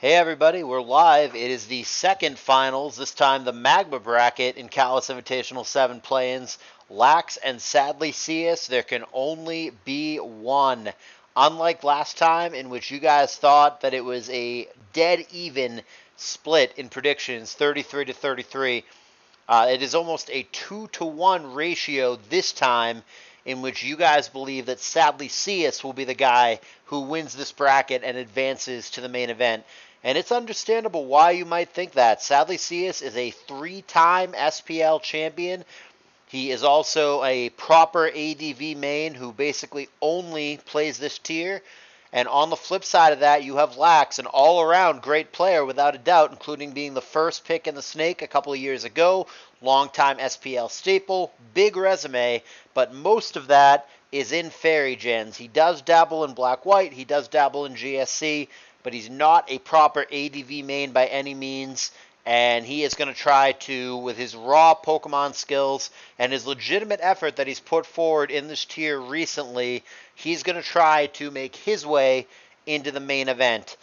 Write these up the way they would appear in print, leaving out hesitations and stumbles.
Hey everybody, we're live. It is the second finals, this time the Magma bracket in CALLOUS Invitational 7 play-ins. Lax and Sadlysius, there can only be one. Unlike last time, in which you guys thought that it was a dead even split in predictions, 33 to 33, it is almost a 2-to-1 ratio this time, in which you guys believe that Sadlysius will be the guy who wins this bracket and advances to the main event. And it's understandable why you might think that. Sadlysius is a 3-time SPL champion. He is also a proper ADV main who basically only plays this tier. And on the flip side of that, you have Lax, an all-around great player without a doubt, including being the first pick in the Snake a couple of years ago, longtime SPL staple, big resume, but most of that is in Fairy Gens. He does dabble in Black-White, he does dabble in GSC, but he's not a proper ADV main by any means, and he is going to try to, with his raw Pokemon skills and his legitimate effort that he's put forward in this tier recently, he's going to try to make his way into the main event.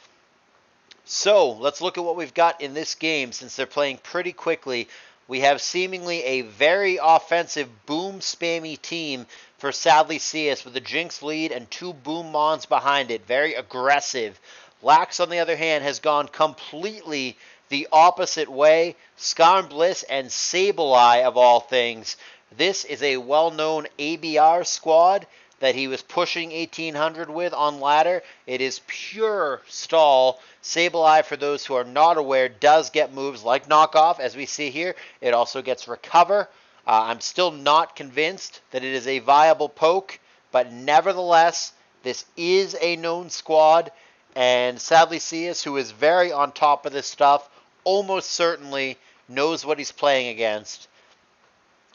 So, let's look at what we've got in this game since they're playing pretty quickly. We have seemingly a very offensive, boom-spammy team for Sadlysius with a Jinx lead and 2 Boom Mons behind it. Very aggressive. Lax, on the other hand, has gone completely the opposite way. Skarn Bliss and Sableye, of all things. This is a well-known ABR squad that he was pushing 1800 with on ladder. It is pure stall. Sableye, for those who are not aware, does get moves like knockoff, as we see here. It also gets recover. I'm still not convinced that it is a viable poke, but nevertheless, this is a known squad. And Sadlysius, who is very on top of this stuff, almost certainly knows what he's playing against.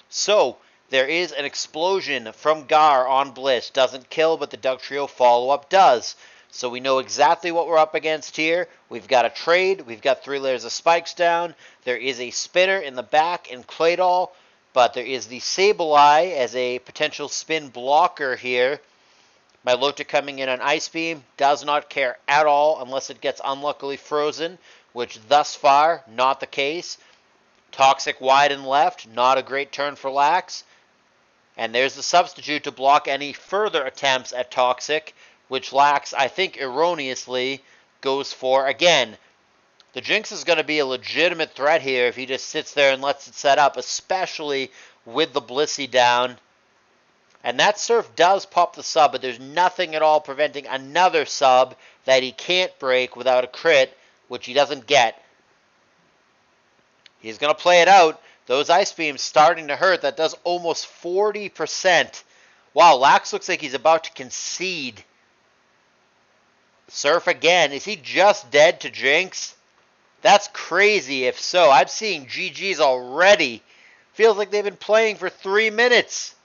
So, there is an explosion from Gar on Bliss. Doesn't kill, but the Dugtrio follow-up does. So we know exactly what we're up against here. We've got a trade. We've got 3 layers of spikes down. There is a spinner in the back in Claydol, but there is the Sableye as a potential spin blocker here. Milotic coming in on Ice Beam, does not care at all unless it gets unluckily frozen, which thus far, not the case. Toxic wide and left, not a great turn for Lax. And there's the substitute to block any further attempts at Toxic, which Lax, I think erroneously, goes for again. The Jinx is going to be a legitimate threat here if he just sits there and lets it set up, especially with the Blissey down. And that Surf does pop the sub, but there's nothing at all preventing another sub that he can't break without a crit, which he doesn't get. He's going to play it out. Those Ice Beams starting to hurt. That does almost 40%. Wow, Lax looks like he's about to concede. Surf again. Is he just dead to Jinx? That's crazy if so. I'm seeing GG's already. Feels like they've been playing for 3 minutes.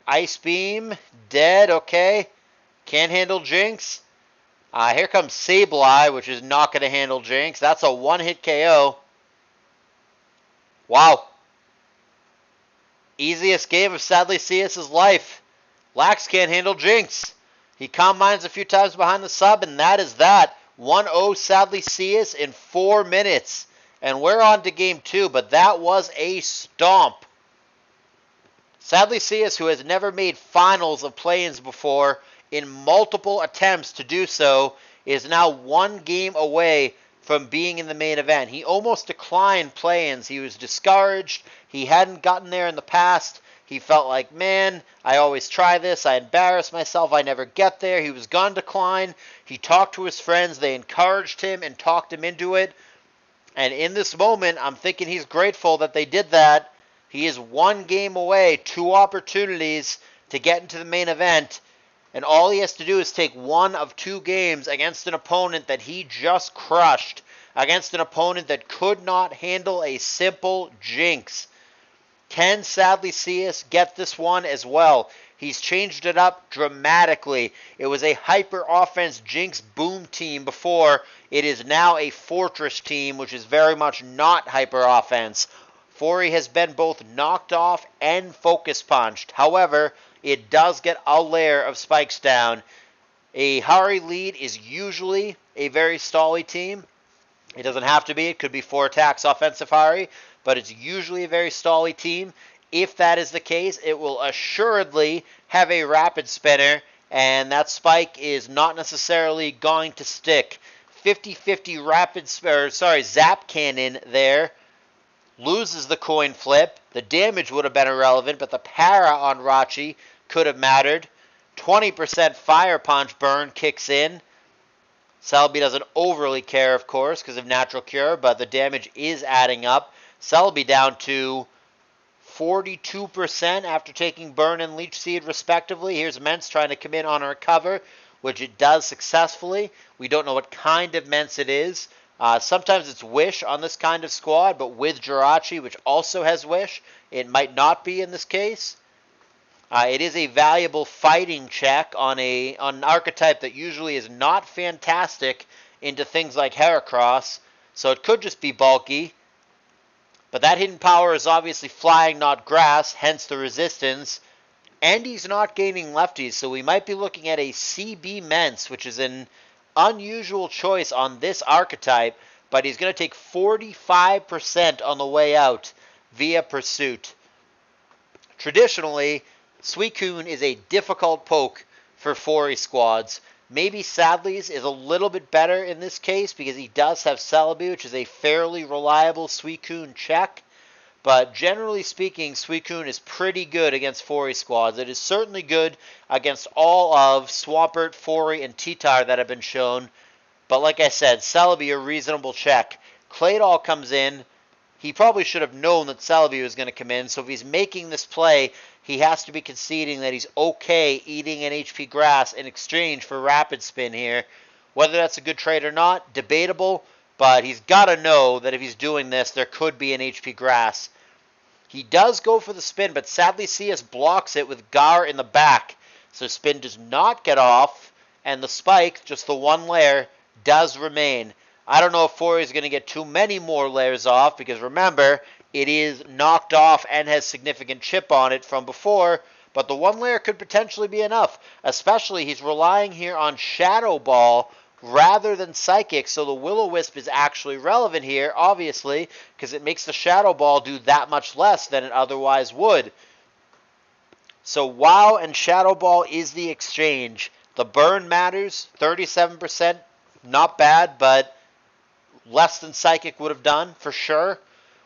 Ice Beam, dead, okay. Can't handle Jinx. Here comes Sableye, which is not going to handle Jinx. That's a one-hit KO. Wow. Easiest game of Sadlysius' life. Lax can't handle Jinx. He combines a few times behind the sub, and that is that. 1-0 Sadlysius in 4 minutes. And we're on to game 2, but that was a stomp. Sadlysius, who has never made finals of play-ins before, in multiple attempts to do so, is now 1 game away from being in the main event. He almost declined play-ins. He was discouraged. He hadn't gotten there in the past. He felt like, man, I always try this. I embarrass myself. I never get there. He was going to decline. He talked to his friends. They encouraged him and talked him into it. And in this moment, I'm thinking he's grateful that they did that. He is 1 game away, 2 opportunities to get into the main event, and all he has to do is take 1 of 2 games against an opponent that he just crushed, against an opponent that could not handle a simple Jinx. Can Sadlysius get this one as well? He's changed it up dramatically. It was a hyper offense Jinx boom team before. It is now a fortress team, which is very much not hyper offense. Fori has been both knocked off and focus punched. However, it does get a layer of spikes down. A Hari lead is usually a very stally team. It doesn't have to be. It could be 4 attacks offensive Hari, but it's usually a very stally team. If that is the case, it will assuredly have a rapid spinner, and that spike is not necessarily going to stick. 50-50 zap cannon there loses the coin flip. The damage would have been irrelevant, but the para on Rachi could have mattered. 20% fire punch burn kicks in. Celebi doesn't overly care, of course, because of natural cure, but the damage is adding up. Celebi down to 42% after taking burn and leech seed respectively. Here's Mence trying to come in on a recover, which it does successfully. We don't know what kind of Mence it is. Sometimes it's Wish on this kind of squad, but with Jirachi, which also has Wish, it might not be in this case. It is a valuable fighting check on an archetype that usually is not fantastic into things like Heracross, so it could just be bulky. But that hidden power is obviously flying, not grass, hence the resistance. And he's not gaining lefties, so we might be looking at a CB Mence, which is an unusual choice on this archetype, but he's going to take 45% on the way out via Pursuit. Traditionally, Suicune is a difficult poke for 4E squads. Maybe Sadlysius is a little bit better in this case because he does have Celebi, which is a fairly reliable Suicune check. But generally speaking, Suicune is pretty good against 4E squads. It is certainly good against all of Swampert, 4E, and T-Tar that have been shown. But like I said, Celebi a reasonable check. Claydol comes in. He probably should have known that Celebi was going to come in, so if he's making this play, he has to be conceding that he's okay eating an HP Grass in exchange for Rapid Spin here. Whether that's a good trade or not, debatable, but he's got to know that if he's doing this, there could be an HP Grass. He does go for the spin, but Sadlysius blocks it with Gar in the back, so spin does not get off, and the spike, just the one layer, does remain. I don't know if 4E is going to get too many more layers off, because remember, it is knocked off and has significant chip on it from before, but the one layer could potentially be enough, especially he's relying here on Shadow Ball rather than Psychic, so the Will-O-Wisp is actually relevant here, obviously, because it makes the Shadow Ball do that much less than it otherwise would. So WoW and Shadow Ball is the exchange. The burn matters, 37%, not bad, but less than Psychic would have done, for sure.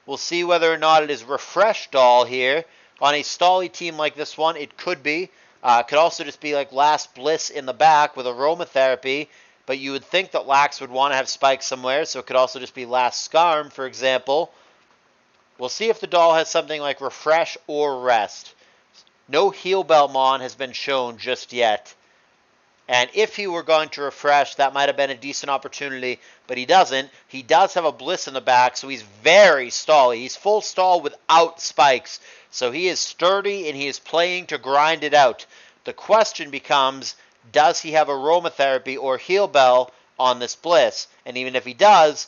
We'll see whether or not it is Refresh Doll here. On a stally team like this one, it could be. Could also just be like Last Bliss in the back with Aromatherapy. But you would think that Lax would want to have Spike somewhere, so it could also just be Last Scarm, for example. We'll see if the doll has something like Refresh or Rest. No Heal Belmont has been shown just yet. And if he were going to refresh, that might have been a decent opportunity, but he doesn't. He does have a Bliss in the back, so he's very stally. He's full stall without spikes. So he is sturdy, and he is playing to grind it out. The question becomes, does he have Aromatherapy or Heal Bell on this Bliss? And even if he does,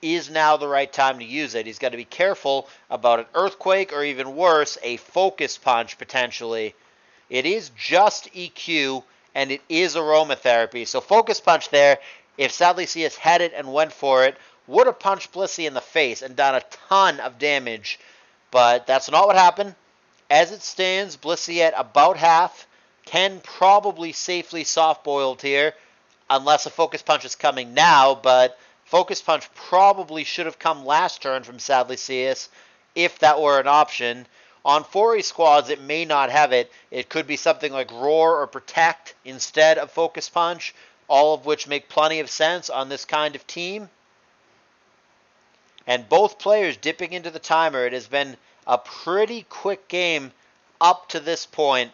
is now the right time to use it? He's got to be careful about an Earthquake, or even worse, a Focus Punch, potentially. It is just EQ, and it is Aromatherapy. So Focus Punch there, if Sadlysius had it and went for it, would have punched Blissey in the face and done a ton of damage. But that's not what happened. As it stands, Blissey at about half can probably safely soft-boiled here, unless a Focus Punch is coming now, but Focus Punch probably should have come last turn from Sadlysius, if that were an option. On 4E squads, it may not have it. It could be something like Roar or Protect instead of Focus Punch, all of which make plenty of sense on this kind of team. And both players dipping into the timer. It has been a pretty quick game up to this point,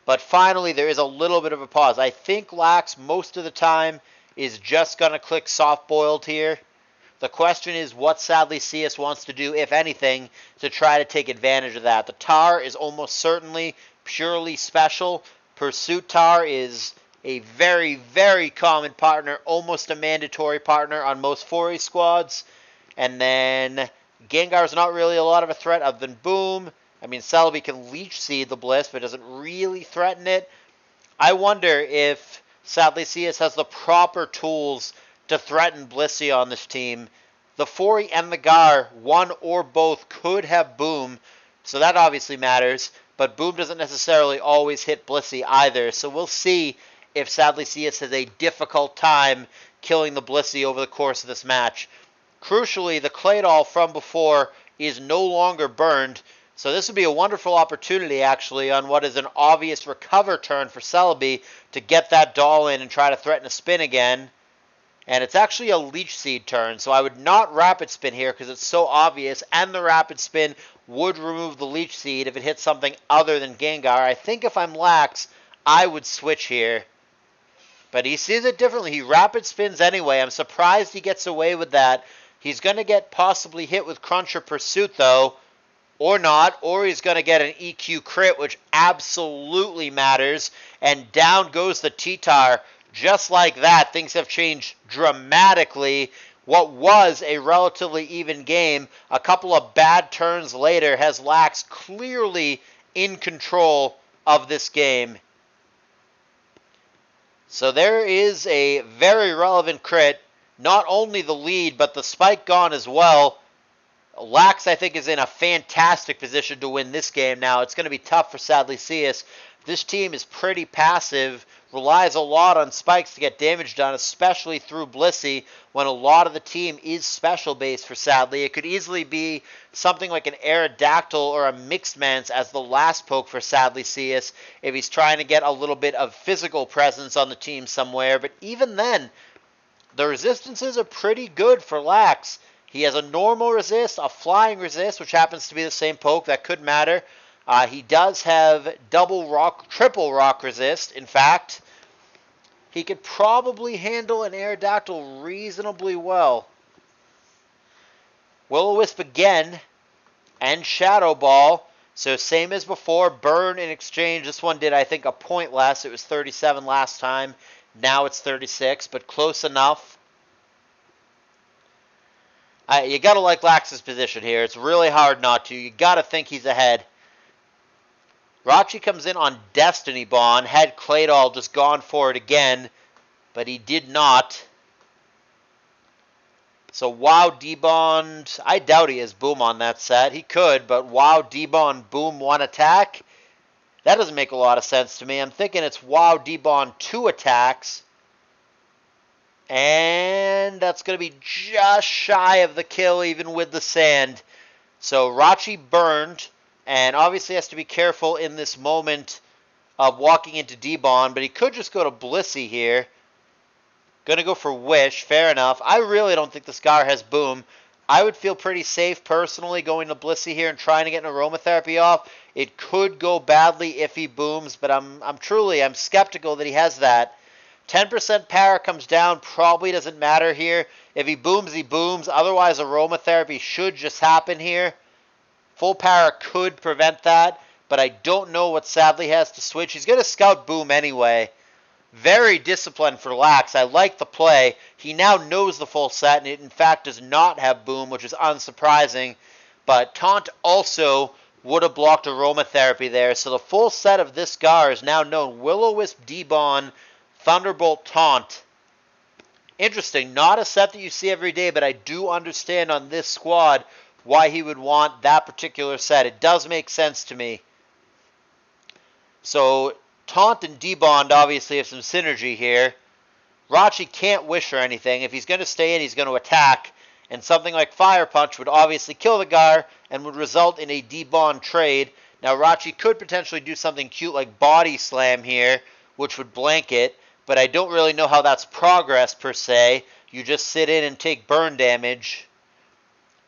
but finally there is a little bit of a pause. I think Lax most of the time is just going to click soft-boiled here. The question is what Sadlysius wants to do, if anything, to try to take advantage of that. The Tar is almost certainly purely special. Pursuit Tar is a very, very common partner, almost a mandatory partner on most 4E squads. And then Gengar is not really a lot of a threat other than Boom. I mean, Celebi can Leech Seed the Bliss, but doesn't really threaten it. I wonder if Sadlysius has the proper tools to threaten Blissey on this team. The Fori and the Gar, one or both, could have Boom, so that obviously matters, but Boom doesn't necessarily always hit Blissey either, so we'll see if Sadlysius has a difficult time killing the Blissey over the course of this match. Crucially, the Claydol from before is no longer burned, so this would be a wonderful opportunity, actually, on what is an obvious recover turn for Celebi to get that doll in and try to threaten a spin again. And it's actually a Leech Seed turn, so I would not Rapid Spin here because it's so obvious, and the Rapid Spin would remove the Leech Seed if it hits something other than Gengar. I think if I'm Lax, I would switch here. But he sees it differently. He Rapid Spins anyway. I'm surprised he gets away with that. He's going to get possibly hit with Crunch or Pursuit, though. Or not, or he's going to get an EQ crit, which absolutely matters. And down goes the T-Tar. Just like that, things have changed dramatically. What was a relatively even game, a couple of bad turns later, has Lax clearly in control of this game. So there is a very relevant crit. Not only the lead, but the spike gone as well. Lax, I think, is in a fantastic position to win this game now. It's going to be tough for Sadlysius. This team is pretty passive, relies a lot on spikes to get damage done, especially through Blissey, when a lot of the team is special base for Sadly. It could easily be something like an Aerodactyl or a Mixed Mance as the last poke for Sadlysius if he's trying to get a little bit of physical presence on the team somewhere. But even then, the resistances are pretty good for Lax. He has a normal resist, a flying resist, which happens to be the same poke. That could matter. He does have triple rock resist. In fact, he could probably handle an Aerodactyl reasonably well. Will-O-Wisp again, and Shadow Ball. So same as before, burn in exchange. This one did, I think, a point less. It was 37 last time. Now it's 36, but close enough. You got to like Lax's position here. It's really hard not to. You got to think he's ahead. Rachi comes in on Destiny Bond. Had Claydol just gone for it again, but he did not. So Wow D-Bond, I doubt he has Boom on that set. He could, but Wow D-Bond Boom 1 attack? That doesn't make a lot of sense to me. I'm thinking it's Wow D-Bond 2 attacks. And that's going to be just shy of the kill, even with the sand. So Rachi burned, and obviously has to be careful in this moment of walking into D-Bond, but he could just go to Blissey here. Going to go for Wish, fair enough. I really don't think this Gar has Boom. I would feel pretty safe personally going to Blissey here and trying to get an Aromatherapy off. It could go badly if he booms, but I'm skeptical that he has that. 10% power comes down, probably doesn't matter here. If he booms, he booms. Otherwise, Aromatherapy should just happen here. Full power could prevent that, but I don't know what Sadly has to switch. He's going to Scout Boom anyway. Very disciplined for Lax. I like the play. He now knows the full set, and it in fact does not have Boom, which is unsurprising. But Taunt also would have blocked Aromatherapy there, so the full set of this Gar is now known. Will-O-Wisp, D-Bond, Thunderbolt, Taunt. Interesting. Not a set that you see every day, but I do understand on this squad why he would want that particular set. It does make sense to me. So Taunt and D-Bond obviously have some synergy here. Rachi can't Wish or anything. If he's going to stay in, he's going to attack. And something like Fire Punch would obviously kill the Gar and would result in a D-Bond trade. Now Rachi could potentially do something cute like Body Slam here, which would blank it. But I don't really know how that's progress per se. You just sit in and take burn damage.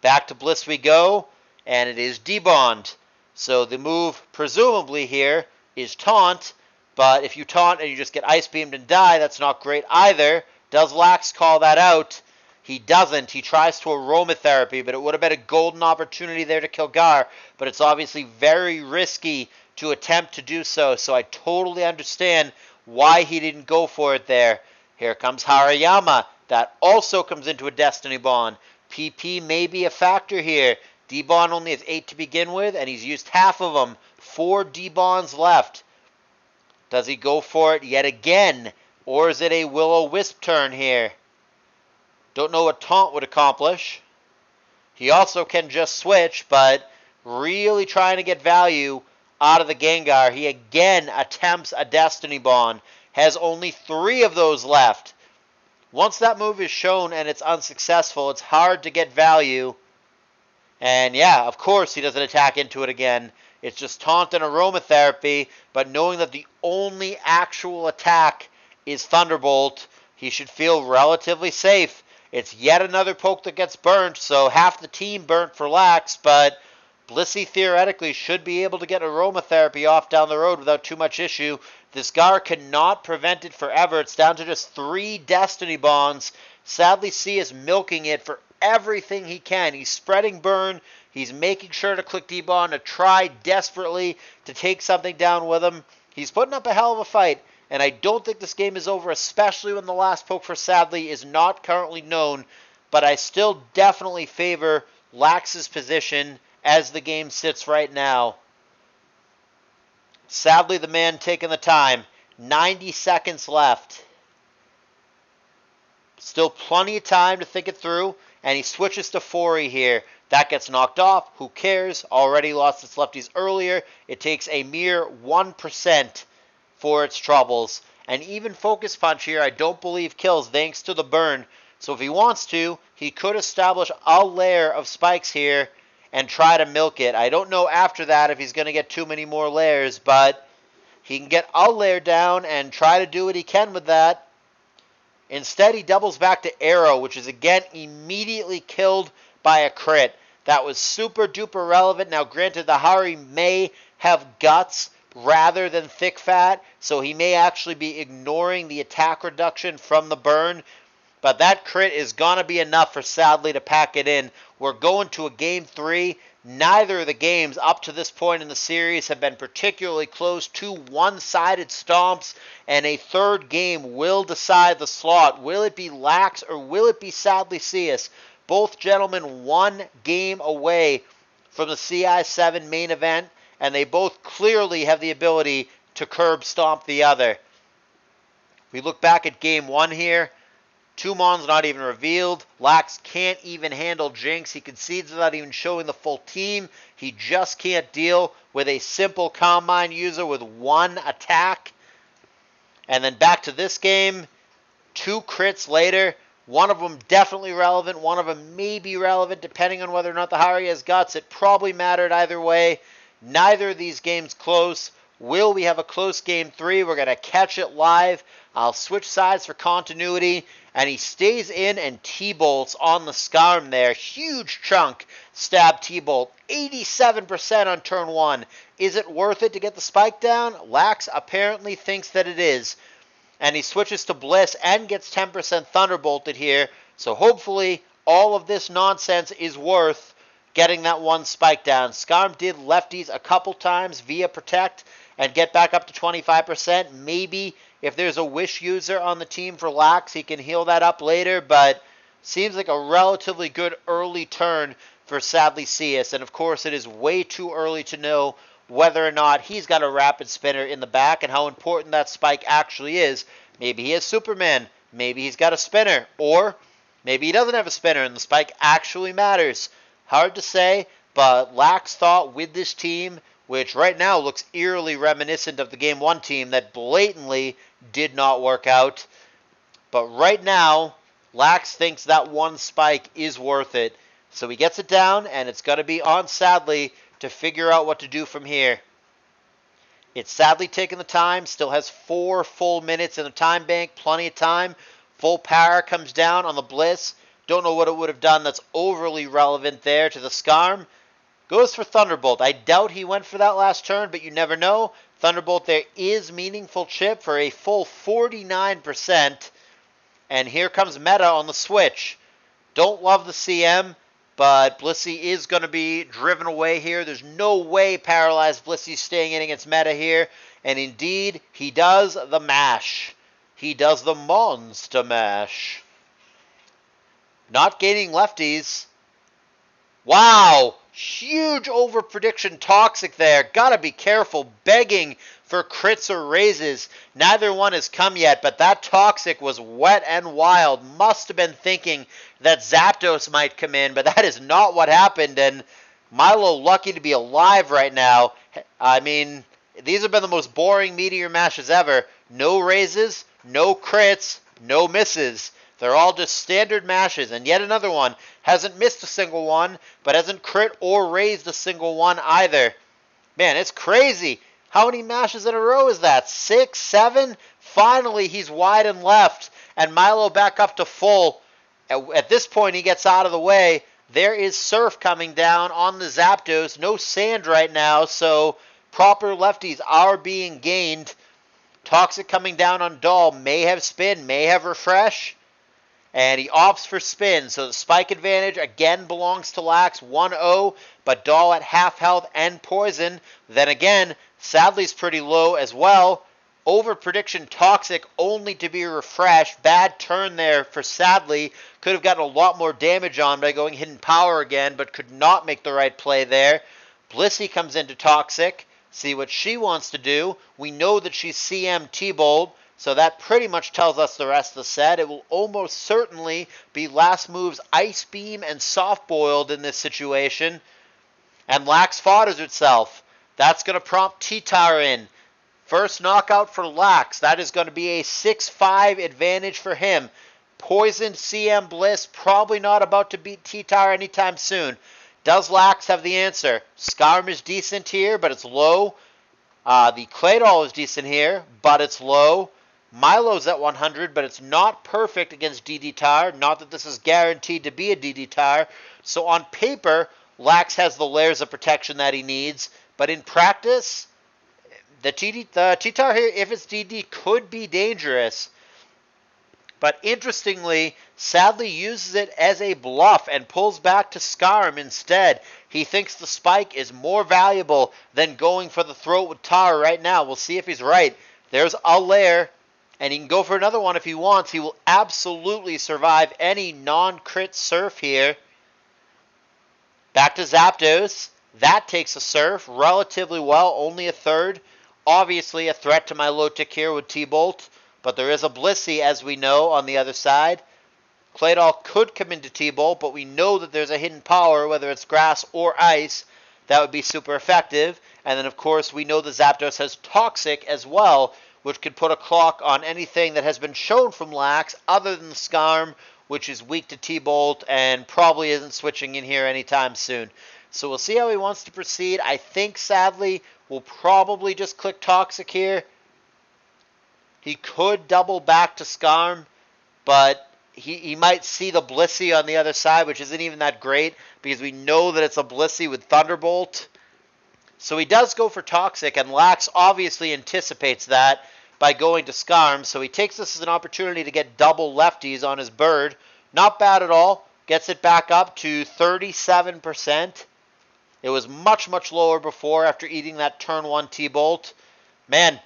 Back to Bliss we go, and it is D-Bond. So the move, presumably here, is Taunt, but if you taunt and you just get Ice Beamed and die, that's not great either. Does Lax call that out? He doesn't. He tries to Aromatherapy, but it would have been a golden opportunity there to kill Gar, but it's obviously very risky to attempt to do so, so I totally understand why he didn't go for it there. Here comes Harayama. That also comes into a Destiny Bond. PP may be a factor here. D-Bond only has 8 to begin with, and he's used half of them. 4 D-Bonds left. Does he go for it yet again? Or is it a will-o-wisp turn here? Don't know what taunt would accomplish. He also can just switch, but really trying to get value out of the Gengar. He again attempts a Destiny Bond. Has only 3 of those left. Once that move is shown and it's unsuccessful, it's hard to get value. And yeah, of course he doesn't attack into it again. It's just taunt and aromatherapy, but knowing that the only actual attack is Thunderbolt, he should feel relatively safe. It's yet another poke that gets burnt, so half the team burnt for Lax, but Blissey theoretically should be able to get aromatherapy off down the road without too much issue. This Gar cannot prevent it forever. It's down to just 3 Destiny Bonds. Sadlysius milking it for everything he can. He's spreading burn. He's making sure to click D-Bond to try desperately to take something down with him. He's putting up a hell of a fight, and I don't think this game is over, especially when the last poke for Sadly is not currently known, but I still definitely favor Lax's position as the game sits right now. Sadly, the man taking the time. 90 seconds left. Still plenty of time to think it through, and he switches to Fori here. That gets knocked off. Who cares? Already lost its lefties earlier. It takes a mere 1% for its troubles. And even Focus Punch here, I don't believe kills thanks to the burn. So if he wants to, he could establish a layer of spikes here and try to milk it. I don't know after that if he's going to get too many more layers, but he can get a layer down and try to do what he can with that. Instead, he doubles back to Arrow, which is again immediately killed by a crit. That was super duper relevant. Now, granted, the Hari may have guts rather than thick fat, so he may actually be ignoring the attack reduction from the burn. But that crit is going to be enough for Sadly to pack it in. We're going to a Game 3. Neither of the games up to this point in the series have been particularly close. 2 one-sided stomps, and a third game will decide the slot. Will it be Lax or will it be Sadlysius? Both gentlemen 1 game away from the CI7 main event, and they both clearly have the ability to curb stomp the other. We look back at Game 1 here. Tumon's not even revealed. Lax can't even handle Jinx. He concedes without even showing the full team. He just can't deal with a simple Combine user with 1 attack. And then back to this game. 2 crits later. One of them definitely relevant. One of them may be relevant depending on whether or not the Hari has guts. It probably mattered either way. Neither of these games close. Will we have a close Game 3? We're going to catch it live. I'll switch sides for continuity. And he stays in and T-bolts on the Skarm there. Huge chunk stab T-bolt. 87% on turn 1. Is it worth it to get the spike down? Lax apparently thinks that it is. And he switches to Bliss and gets 10% Thunderbolted here. So hopefully all of this nonsense is worth getting that 1 spike down. Skarm did lefties a couple times via Protect and get back up to 25%. Maybe if there's a Wish user on the team for Lax, he can heal that up later, but seems like a relatively good early turn for Sadlysius. And of course, it is way too early to know whether or not he's got a rapid spinner in the back and how important that spike actually is. Maybe he has Superman, maybe he's got a spinner, or maybe he doesn't have a spinner and the spike actually matters. Hard to say, but Lax thought with this team, which right now looks eerily reminiscent of the Game 1 team that blatantly did not work out. But right now, Lax thinks that 1 spike is worth it. So he gets it down, and it's going to be on Sadly to figure out what to do from here. It's Sadly taking the time, still has 4 full minutes in the time bank, plenty of time. Full power comes down on the Bliss. Don't know what it would have done that's overly relevant there to the Skarm. Goes for Thunderbolt. I doubt he went for that last turn, but you never know. Thunderbolt there is meaningful chip for a full 49%. And here comes Meta on the switch. Don't love the CM, but Blissey is going to be driven away here. There's no way Paralyzed Blissey's staying in against Meta here. And indeed, he does the mash. He does the monster mash. Not gaining lefties. Wow! Huge over prediction Toxic there. Gotta be careful. Begging for crits or raises. Neither one has come yet, but that Toxic was wet and wild. Must have been thinking that Zapdos might come in, but that is not what happened, and Milo lucky to be alive right now. I mean, these have been the most boring Meteor matches ever. No raises, no crits, no misses. They're all just standard mashes, and yet another one. Hasn't missed a single one, but hasn't crit or raised a single one either. Man, it's crazy. How many mashes in a row is that? 6, 7? Finally, he's wide and left, and Milo back up to full. At this point, he gets out of the way. There is Surf coming down on the Zapdos. No sand right now, so proper lefties are being gained. Toxic coming down on Doll. May have Spin, may have Refresh. And he opts for Spin, so the spike advantage again belongs to Lax, 1-0, but Doll at half health and poison. Then again, Sadly's pretty low as well. Over prediction Toxic only to be refreshed. Bad turn there for Sadly. Could have gotten a lot more damage on by going Hidden Power again, but could not make the right play there. Blissey comes into Toxic. See what she wants to do. We know that she's CM T-Bolt. So that pretty much tells us the rest of the set. It will almost certainly be last moves Ice Beam and Soft Boiled in this situation. And Lax fodders itself. That's going to prompt T-Tower in. First knockout for Lax. That is going to be a 6-5 advantage for him. Poisoned CM Bliss, probably not about to beat T-Tower anytime soon. Does Lax have the answer? Skarm is decent here, but it's low. The Claydol is decent here, but it's low. Milo's at 100, but it's not perfect against DD Tire. Not that this is guaranteed to be a DD Tire. So on paper, Lax has the layers of protection that he needs. But in practice, the T-Tire here, if it's DD, could be dangerous. But interestingly, Sadly uses it as a bluff and pulls back to Skarm instead. He thinks the spike is more valuable than going for the throat with Tar right now. We'll see if he's right. There's a layer. And he can go for another one if he wants. He will absolutely survive any non-crit Surf here. Back to Zapdos. That takes a Surf relatively well, only a third. Obviously a threat to my low tick here with T-Bolt. But there is a Blissey, as we know, on the other side. Claydol could come into T-Bolt, but we know that there's a hidden power, whether it's grass or ice. That would be super effective. And then, of course, we know the Zapdos has Toxic as well, which could put a clock on anything that has been shown from Lax other than Skarm, which is weak to T-Bolt and probably isn't switching in here anytime soon. So we'll see how he wants to proceed. I think, sadly, we'll probably just click Toxic here. He could double back to Skarm, but he might see the Blissey on the other side, which isn't even that great, because we know that it's a Blissey with Thunderbolt. So he does go for Toxic, and Lax obviously anticipates that by going to Skarm, so he takes this as an opportunity to get double lefties on his bird. Not bad at all. Gets it back up to 37%. It was much, much lower before after eating that turn 1 T-Bolt. Man,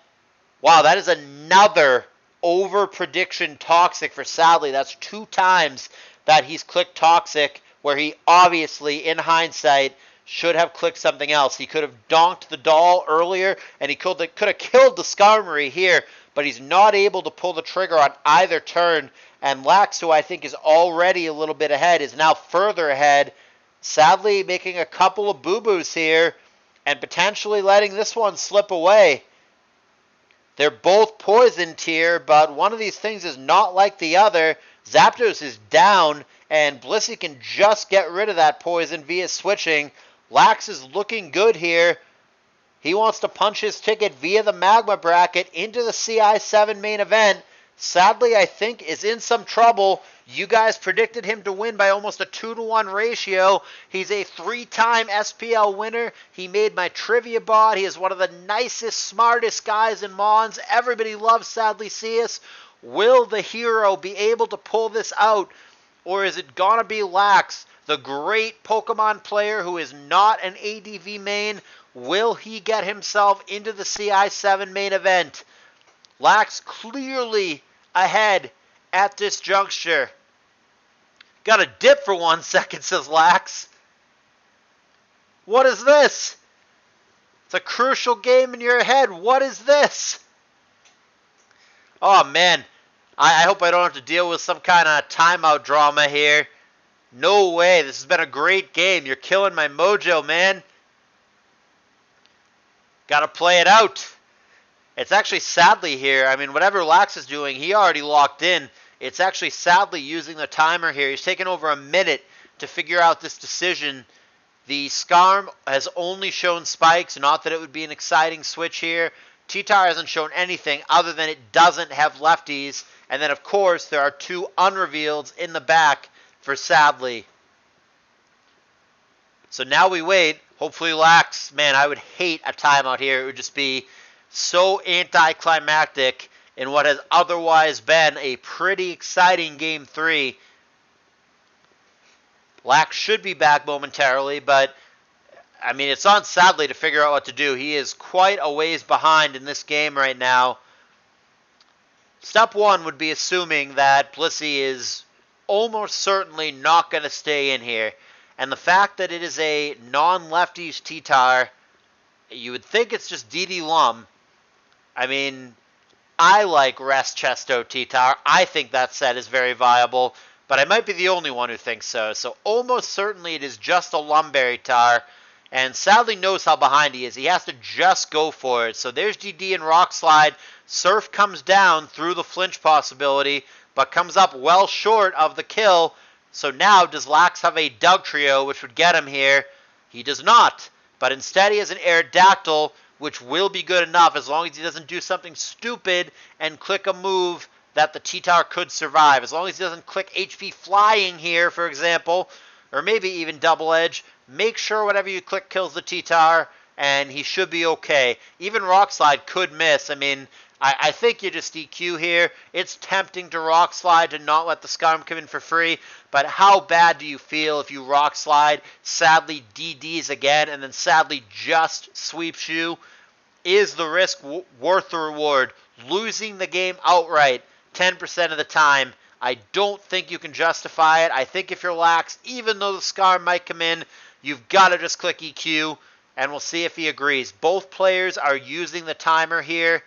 wow, that is another over prediction Toxic for Sadly. That's 2 times that he's clicked Toxic, where he obviously, in hindsight, should have clicked something else. He could have donked the Doll earlier, and he could have killed the Skarmory here, but he's not able to pull the trigger on either turn. And Lax, who I think is already a little bit ahead, is now further ahead. Sadly, making a couple of boo-boos here, and potentially letting this one slip away. They're both poisoned here, but one of these things is not like the other. Zapdos is down, and Blissey can just get rid of that poison via switching. Lax is looking good here. He wants to punch his ticket via the Magma bracket into the CI7 main event. Sadly, I think is in some trouble. You guys predicted him to win by almost a 2-to-1 ratio. He's a 3-time SPL winner. He made my trivia bot. He is one of the nicest, smartest guys in Mons. Everybody loves Sadlysius. Will the hero be able to pull this out? Or is it gonna be Lax, the great Pokemon player who is not an ADV main? Will he get himself into the CI7 main event? Lax clearly ahead at this juncture. Got a dip for 1 second, says Lax. What is this? It's a crucial game in your head. What is this? Oh, man. I hope I don't have to deal with some kind of timeout drama here. No way. This has been a great game. You're killing my mojo, man. Gotta play it out. It's actually Sadly here. I mean, whatever Lax is doing, he already locked in. It's actually Sadly using the timer here. He's taken over a minute to figure out this decision. The Skarm has only shown spikes, not that it would be an exciting switch here. T-Tar hasn't shown anything other than it doesn't have lefties. And then, of course, there are two unrevealeds in the back for Sadly. So now we wait. Hopefully Lax, man, I would hate a timeout here. It would just be so anticlimactic in what has otherwise been a pretty exciting Game 3. Lax should be back momentarily, but I mean, it's on Sadly to figure out what to do. He is quite a ways behind in this game right now. Step one would be assuming that Blissey is almost certainly not going to stay in here. And the fact that it is a non-lefties T-Tar, you would think it's just DD Lum. I mean, I like Rest Chesto T-Tar. I think that set is very viable, but I might be the only one who thinks so. So almost certainly it is just a Lumberry Tar. And Sadly knows how behind he is. He has to just go for it. So there's DD and Rock Slide. Surf comes down through the flinch possibility, but comes up well short of the kill. So now does Lax have a Dugtrio, which would get him here? He does not. But instead he has an Aerodactyl, which will be good enough as long as he doesn't do something stupid and click a move that the T-Tar could survive. As long as he doesn't click HP Flying here, for example, or maybe even Double Edge, make sure whatever you click kills the T-Tar, and he should be okay. Even Rock Slide could miss. I mean, I think you just EQ here. It's tempting to Rock Slide to not let the Skarm come in for free, but how bad do you feel if you Rock Slide, Sadly DDs again, and then Sadly just sweeps you? Is the risk worth the reward? Losing the game outright 10% of the time, I don't think you can justify it. I think if you're Lax, even though the Skarm might come in, you've got to just click EQ, and we'll see if he agrees. Both players are using the timer here.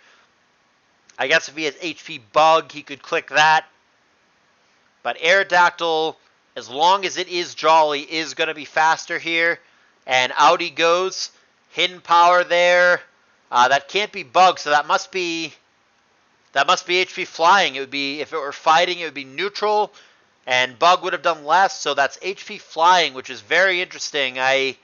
I guess if he has HP Bug, he could click that. But Aerodactyl, as long as it is Jolly, is going to be faster here. And out he goes. Hidden Power there. That can't be Bug, so that must be HP Flying. It would be, if it were fighting, it would be neutral. And Bug would have done less, so that's HP Flying, which is very interesting. I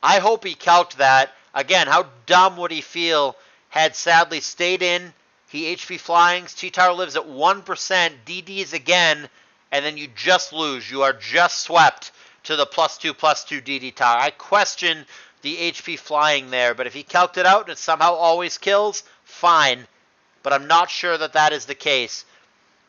hope he calced that. Again, how dumb would he feel had Sadly stayed in? He HP Flyings, T-Tar lives at 1%, DDs again, and then you just lose. You are just swept to the +2/+2 DD Tar. I question the HP Flying there, but if he calced it out and it somehow always kills, fine. But I'm not sure that that is the case.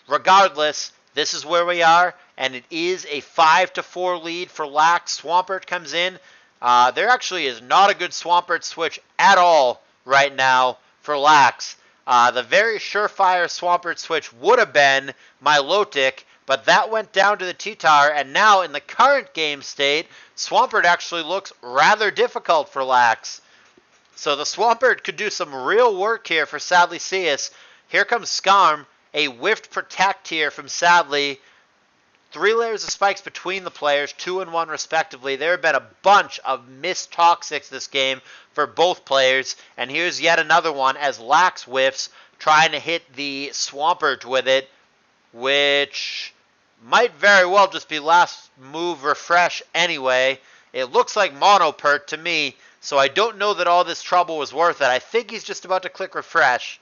Regardless, this is where we are, and it is a 5-4 lead for Lax. Swampert comes in. There actually is not a good Swampert switch at all right now for Lax. The very surefire Swampert switch would have been Milotic, but that went down to the T-Tar, and now in the current game state, Swampert actually looks rather difficult for Lax. So the Swampert could do some real work here for Sadlysius. Here comes Skarm, a whiffed Protect here from Sadly. 3 layers of spikes between the players, 2 and 1 respectively. There have been a bunch of missed Toxics this game for both players. And here's yet another one as Lax whiffs, trying to hit the Swampert with it, which might very well just be last move refresh anyway. It looks like Monopert to me, so I don't know that all this trouble was worth it. I think he's just about to click refresh.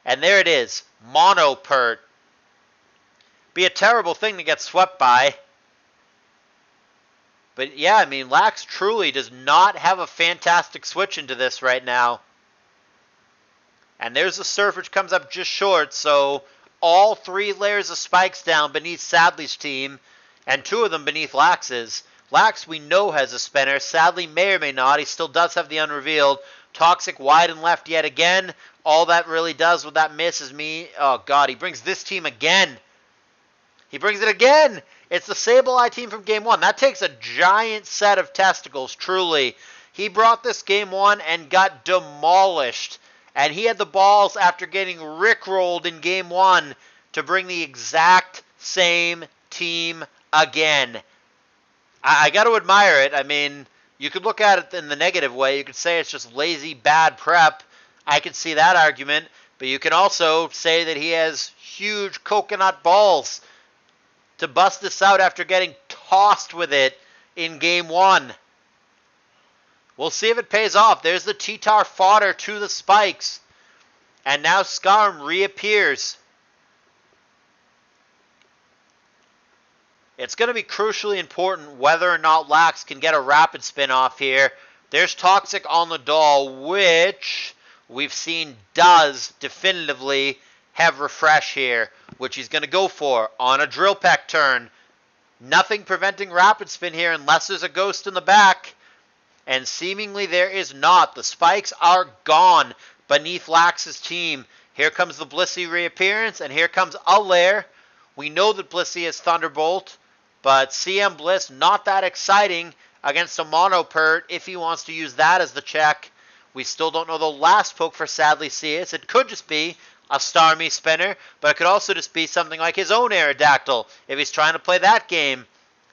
And there it is, Monopert. Be a terrible thing to get swept by. But yeah, I mean, Lax truly does not have a fantastic switch into this right now. And there's the Surf, which comes up just short, so all 3 layers of spikes down beneath Sadly's team, and 2 of them beneath Lax's. Lax, we know, has a spinner. Sadly may or may not. He still does have the unrevealed. Toxic wide and left yet again. All that really does with that miss is me. Oh, God, he brings this team again. He brings it again. It's the Sableye team from Game 1. That takes a giant set of testicles, truly. He brought this game one and got demolished. And he had the balls after getting rickrolled in game one to bring the exact same team again. I got to admire it. I mean, you could look at it in the negative way. You could say it's just lazy, bad prep. I could see that argument. But you can also say that he has huge coconut balls to bust this out after getting tossed with it in game one. We'll see if it pays off. There's the T-Tar fodder to the spikes. And now Skarm reappears. It's going to be crucially important whether or not Lax can get a rapid spin off here. There's Toxic on the doll, which we've seen does definitively have refresh here, which he's going to go for on a drill peck turn. Nothing preventing rapid spin here unless there's a ghost in the back. And seemingly there is not. The spikes are gone beneath Lax's team. Here comes the Blissey reappearance, and here comes Allaire. We know that Blissey is Thunderbolt, but CM Bliss not that exciting against a Monopert if he wants to use that as the check. We still don't know the last poke for Sadlysius. It could just be a Starmie spinner, but it could also just be something like his own Aerodactyl if he's trying to play that game.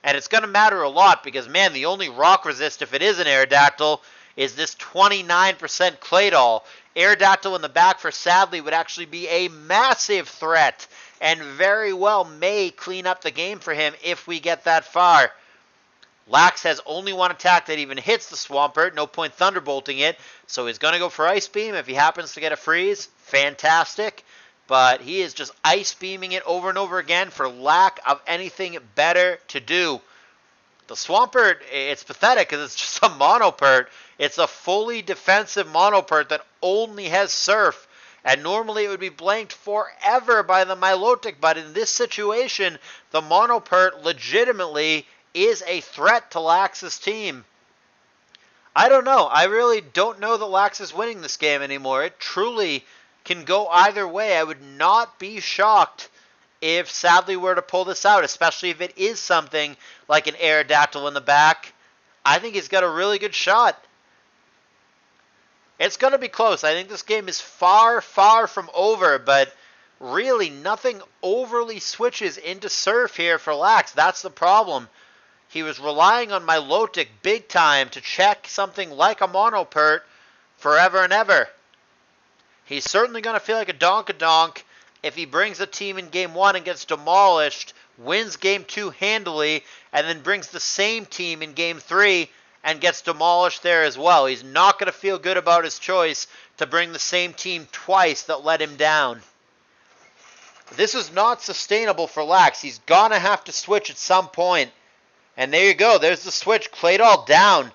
And it's going to matter a lot because, man, the only rock resist if it is an Aerodactyl is this 29% Claydol. Aerodactyl in the back for Sadly would actually be a massive threat and very well may clean up the game for him if we get that far. Lax has only one attack that even hits the Swampert, no point Thunderbolting it, so he's going to go for Ice Beam. If he happens to get a freeze, fantastic, but he is just Ice Beaming it over and over again for lack of anything better to do. The Swampert, it's pathetic because it's just a Monopert. It's a fully defensive Monopert that only has Surf. And normally it would be blanked forever by the Milotic, but in this situation, the Monopert legitimately is a threat to Lax's team. I don't know. I really don't know that Lax is winning this game anymore. It truly can go either way. I would not be shocked if Sadly were to pull this out, especially if it is something like an Aerodactyl in the back. I think he's got a really good shot. It's going to be close. I think this game is far, far from over, but really nothing overly switches into Surf here for Lax. That's the problem. He was relying on Milotic big time to check something like a Monopert forever and ever. He's certainly going to feel like a Donkadonk if he brings a team in Game 1 and gets demolished, wins Game 2 handily, and then brings the same team in Game 3 and gets demolished there as well. He's not going to feel good about his choice to bring the same team twice that let him down. This is not sustainable for Lax. He's going to have to switch at some point. And there you go. There's the switch. Claydol down.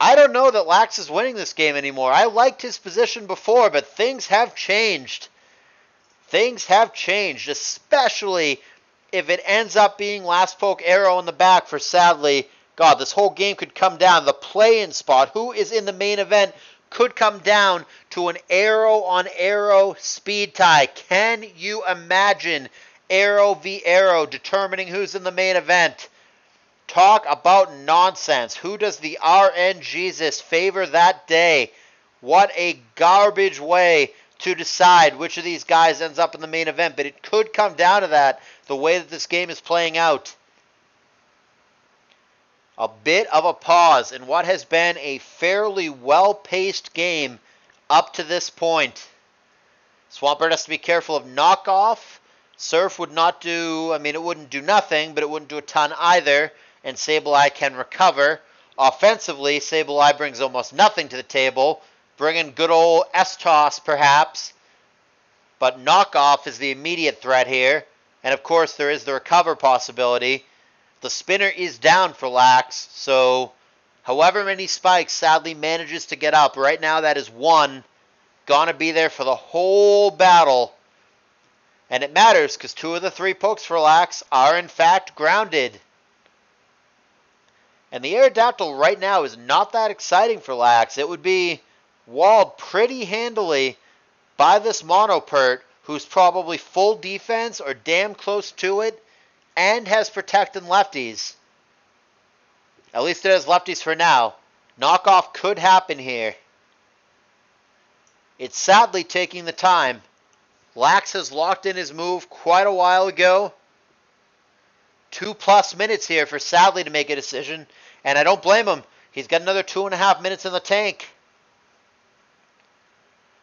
I don't know that Lax is winning this game anymore. I liked his position before, but things have changed. Things have changed, especially if it ends up being last poke arrow in the back for Sadly. God, this whole game could come down. The play-in spot, who is in the main event, could come down to an arrow-on-arrow speed tie. Can you imagine arrow v arrow determining who's in the main event? Talk about nonsense. Who does the RN Jesus favor that day? What a garbage way to decide which of these guys ends up in the main event. But it could come down to that, the way that this game is playing out. A bit of a pause in what has been a fairly well-paced game up to this point. Swampert has to be careful of knockoff. Surf would not do, it wouldn't do nothing, but it wouldn't do a ton either. And Sableye can recover. Offensively, Sableye brings almost nothing to the table, bringing good old S-Toss perhaps. But knockoff is the immediate threat here. And of course there is the recover possibility. The spinner is down for Lax, so however many spikes Sadly manages to get up, right now that is one. Gonna be there for the whole battle. And it matters because 2 of the 3 pokes for Lax are in fact grounded. And the Aerodactyl right now is not that exciting for Lax. It would be walled pretty handily by this Monopert, who's probably full defense or damn close to it, and has protected lefties. At least it has lefties for now. Knockoff could happen here. It's Sadly taking the time. Lax has locked in his move quite a while ago. 2+ minutes here for Sadly to make a decision, and I don't blame him. He's got another 2.5 minutes in the tank.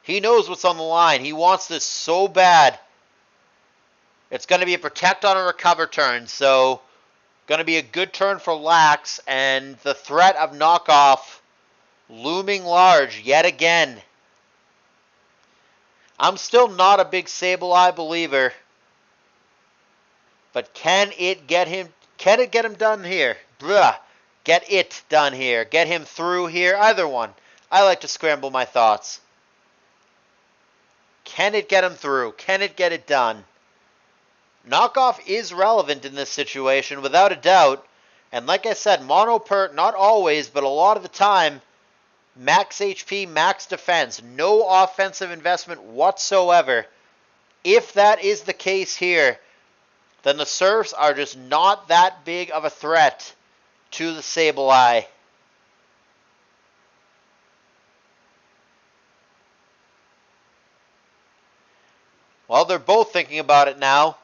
He knows what's on the line. He wants this so bad. It's going to be a protect on a recover turn, so going to be a good turn for Lax, and the threat of Knockoff looming large yet again. I'm still not a big Sableye believer, but can it get him done here? Get it done here. Get him through here. Either one. I like to scramble my thoughts. Can it get him through? Can it get it done? Knockoff is relevant in this situation, without a doubt. And like I said, Mono Pert, not always, but a lot of the time, max HP, max defense, no offensive investment whatsoever. If that is the case here, then the Surfs are just not that big of a threat to the Sableye. Well, they're both thinking about it now.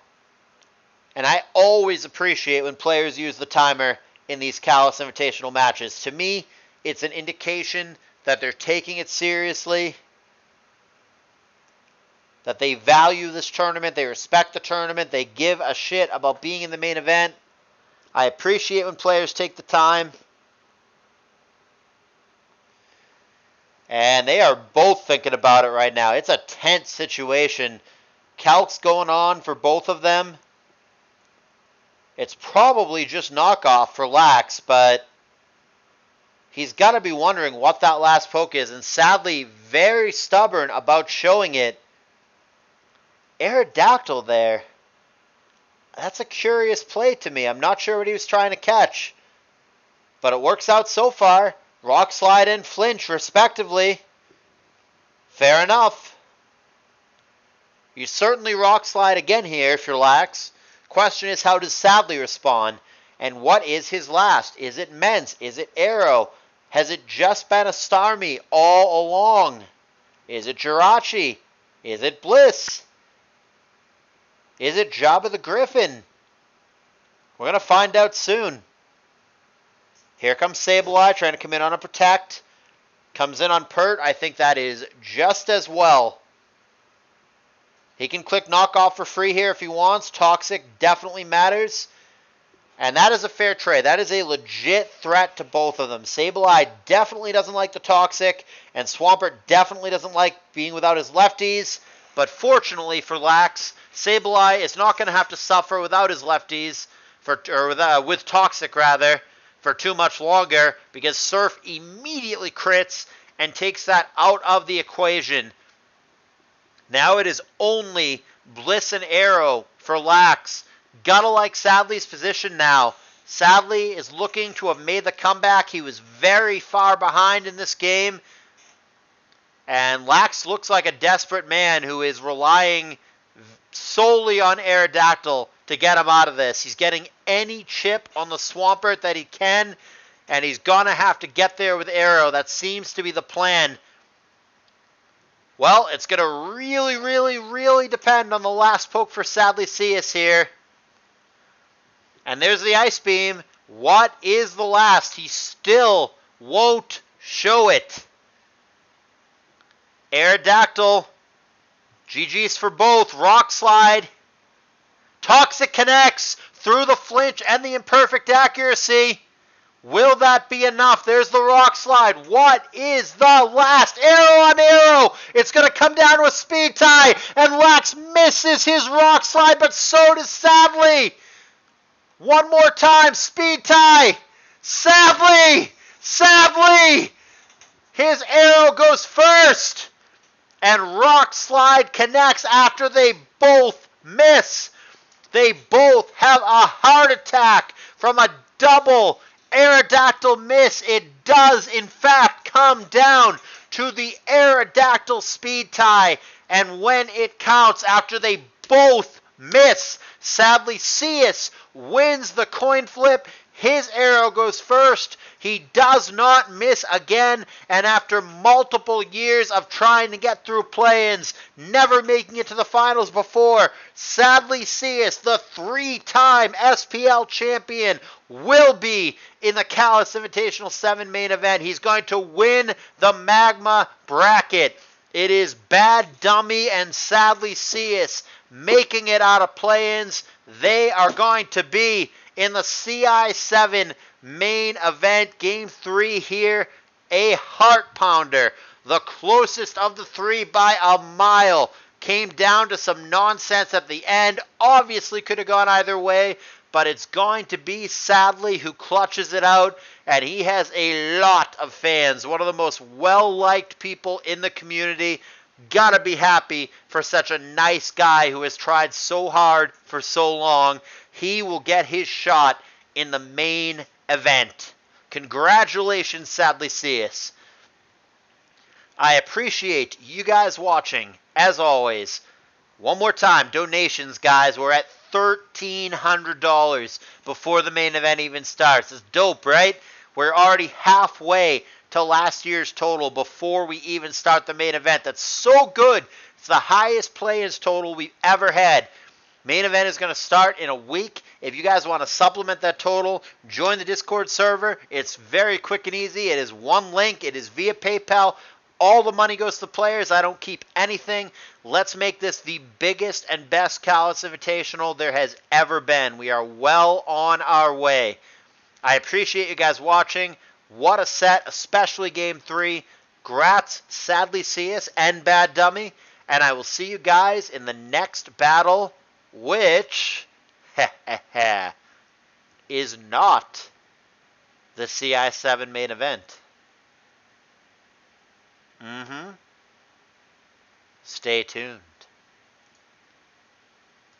And I always appreciate when players use the timer in these CALLOUS Invitational matches. To me, it's an indication that they're taking it seriously, that they value this tournament, they respect the tournament, they give a shit about being in the main event. I appreciate when players take the time. And they are both thinking about it right now. It's a tense situation. Calc's going on for both of them. It's probably just Knockoff for Lax, but he's got to be wondering what that last poke is, and sadly very stubborn about showing it. Aerodactyl there. That's a curious play to me. I'm not sure what he was trying to catch, but it works out so far. Rock Slide and Flinch, respectively. Fair enough. You certainly Rock Slide again here if you're Lax. Question is, how does Sadly respond? And what is his last? Is it Mence? Is it Arrow? Has it just been a Starmie all along? Is it Jirachi? Is it Bliss? Is it Jabba the Griffin? We're going to find out soon. Here comes Sableye trying to come in on a Protect. Comes in on Pert. I think that is just as well. He can click Knockoff for free here if he wants. Toxic definitely matters. And that is a fair trade. That is a legit threat to both of them. Sableye definitely doesn't like the Toxic, and Swampert definitely doesn't like being without his lefties. But fortunately for Lax, Sableye is not going to have to suffer without his lefties, with Toxic rather, for too much longer, because Surf immediately crits and takes that out of the equation. Now it is only Bliss and Arrow for Lax. Gotta like Sadly's position now. Sadly is looking to have made the comeback. He was very far behind in this game. And Lax looks like a desperate man who is relying solely on Aerodactyl to get him out of this. He's getting any chip on the Swampert that he can, and he's gonna have to get there with Arrow. That seems to be the plan. Well, it's going to really depend on the last poke for Sadlysius here. And there's the Ice Beam. What is the last? He still won't show it. Aerodactyl. GG's for both. Rock Slide. Toxic connects through the Flinch and the imperfect accuracy. Will that be enough? There's the Rock Slide. What is the last? Arrow on Arrow. It's going to come down to a speed tie. And Lax misses his Rock Slide, but so does Sadly. One more time. Speed tie. Sadly. Sadly. His Arrow goes first. And Rock Slide connects after they both miss. They both have a heart attack from a double Aerodactyl miss. It does, in fact, come down to the Aerodactyl speed tie. And when it counts, after they both miss, Sadlysius wins the coin flip. His arrow goes first. He does not miss again, and after multiple years of trying to get through play-ins, never making it to the finals before, Sadlysius, the 3-time SPL champion, will be in the CALLOUS Invitational 7 main event. He's going to win the Magma bracket. It is Bad Dummy and Sadlysius making it out of play-ins. They are going to be in the CI7 main event. Game 3 here, a heart pounder. The closest of the three by a mile. Came down to some nonsense at the end. Obviously could have gone either way, but it's going to be Sadly who clutches it out, and he has a lot of fans. One of the most well-liked people in the community. Gotta be happy for such a nice guy who has tried so hard for so long. He will get his shot in the main event. Congratulations, Sadlysius. I appreciate you guys watching, as always. One more time, donations, guys. We're at $1,300 before the main event even starts. It's dope, right? We're already halfway to last year's total before we even start the main event. That's so good. It's the highest play-ins total we've ever had. Main event is going to start in a week. If you guys want to supplement that total, join the Discord server. It's very quick and easy. It is one link. It is via PayPal. All the money goes to players. I don't keep anything. Let's make this the biggest and best CALLOUS Invitational there has ever been. We are well on our way. I appreciate you guys watching. What a set, especially Game 3. Grats, Sadlysius and Bad Dummy. And I will see you guys in the next battle, which is not the CI7 main event. Stay tuned.